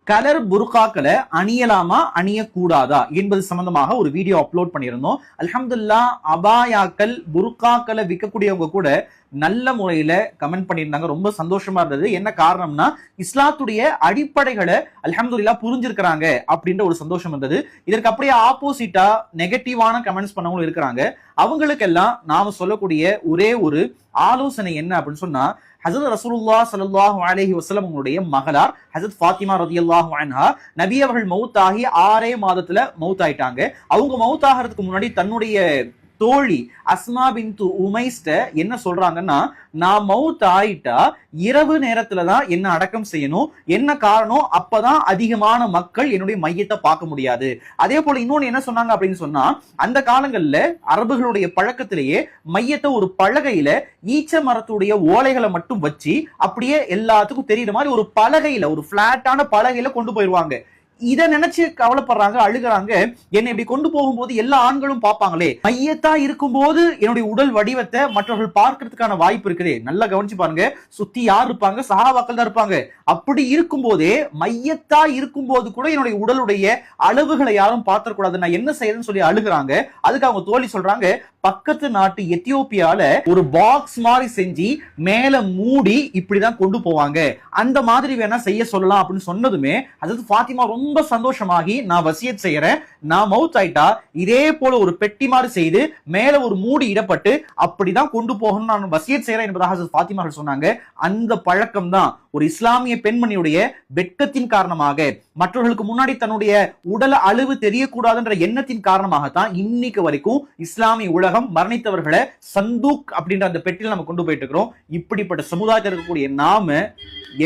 Colour புர்காக்களை அணியலாமா அணியக்கூடாதா என்பது சம்பந்தமாக ஒரு வீடியோ அப்லோட் பண்ணியிருந்தோம். அல்ஹம்துலில்லாஹ் அபாயாக்கள் புர்காக்களை விற்கக்கூடியவங்க கூட நல்ல முறையில கமெண்ட் பண்ணியிருந்தாங்க. ரொம்ப சந்தோஷமா இருந்தது. என்ன காரணம்னா இஸ்லாத்துடைய அடிப்படைகளை அல்ஹம்துலில்லாஹ் புரிஞ்சிருக்கிறாங்க அப்படின்ற ஒரு சந்தோஷம் இருந்தது. இதற்கு அப்படியே ஆப்போசிட்டா நெகட்டிவான கமெண்ட்ஸ் பண்ணவங்களும் இருக்கிறாங்க. அவங்களுக்கெல்லாம் நாம சொல்லக்கூடிய ஒரே ஒரு ஆலோசனை என்ன அப்படின்னு சொன்னா, ஹஜ்ரத் ரசூலுல்லாஹ் ஸல்லல்லாஹு அலைஹி வஸல்லம் உங்களுடைய மகளார் ஹஜ்ரத் ஃபாத்திமா ரலியல்லாஹு அன்ஹா நபி அவர்கள் மௌத்தாகி 6 மாதத்துல மௌத் ஆயிட்டாங்க. அவங்க மௌத் ஆகிறதுக்கு முன்னாடி தன்னுடைய தோழி அஸ்மா பின்து உமைஸ்ட என்ன சொல்றாங்கன்னா, நான் மவுத் ஆயிட்டா இரவு நேரத்துல தான் என்ன அடக்கம் செய்யணும். என்ன காரணம், அப்பதான் அதிகமான மக்கள் என்னுடைய மையத்தை பார்க்க முடியாது. அதே போல இன்னொன்னு என்ன சொன்னாங்க அப்படின்னு சொன்னா, அந்த காலங்கள்ல அரபுகளுடைய பழக்கத்திலேயே மையத்தை ஒரு பலகையில ஈச்ச மரத்துடைய ஓலைகளை மட்டும் வச்சு அப்படியே எல்லாத்துக்கும் தெரியுற மாதிரி ஒரு பலகையில, ஒரு பிளாட்டான பலகையில கொண்டு போயிருவாங்க. இதை நினைச்சு கவலைப்படுறாங்க, அழுகிறாங்க. என்னை இப்படி கொண்டு போகும்போது எல்லா ஆண்களும் பார்ப்பாங்களே, மையத்தா இருக்கும்போது என்னுடைய உடல் வடிவத்தை மற்றவர்கள் பார்க்கறதுக்கான வாய்ப்பு இருக்குது. நல்லா கவனிச்சு பாருங்க, சுத்தி யார் இருப்பாங்க? சஹாபாக்கள் தான் இருப்பாங்க. அப்படி இருக்கும் போதே மையத்தா இருக்கும் போது கூட என்னுடைய உடலுடைய அளவுகளை யாரும் பார்த்துக்கூடாது, நான் என்ன செய்யறதுன்னு சொல்லி அழுகிறாங்க. அதுக்கு அவங்க தோழி சொல்றாங்க, பக்கத்து நாட்டு எத்தியோப்பியால ஒரு பாக்ஸ் மாதிரி செஞ்சு மேல மூடி இப்படிதான் கொண்டு போவாங்க, அந்த மாதிரி வேணா செய்ய சொல்லலாம் அப்படின்னு சொன்னதுமே அதாவது ஃபாத்திமா ரொம்ப சந்தோஷமாகி, நான் வசியத் செய்யறேன், நான் மவுத் ஆயிட்டா இதே போல ஒரு பெட்டி மாதிரி செய்து மேல ஒரு மூடி இடப்பட்டு அப்படிதான் கொண்டு போகணும், நான் வசியத் செய்யறேன் என்பதாக ஃபாத்திமா சொன்னாங்க. அந்த பழக்கம் தான் ஒரு இஸ்லாமிய பெண்மணியுடைய வெட்கத்தின் காரணமாக, மற்றவர்களுக்கு முன்னாடி தன்னுடைய உடல் அளவு தெரியக்கூடாதுன்ற எண்ணத்தின் காரணமாகத்தான் இன்னைக்கு வரைக்கும் இஸ்லாமிய உலகம் மரணித்தவர்களை சந்தூக் அப்படின்ற அந்த பெட்டியில் நம்ம கொண்டு போயிட்டு இருக்கிறோம். இப்படிப்பட்ட சமுதாயத்தில் இருக்கக்கூடிய நாம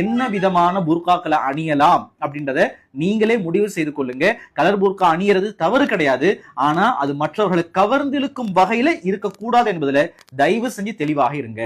என்ன விதமான புர்காக்களை அணியலாம் அப்படின்றத நீங்களே முடிவு செய்து கொள்ளுங்க. கலர் புர்கா அணியறது தவறு கிடையாது, ஆனா அது மற்றவர்களை கவர்ந்திழுக்கும் வகையில இருக்கக்கூடாது என்பதுல தயவு செஞ்சு தெளிவாக இருங்க.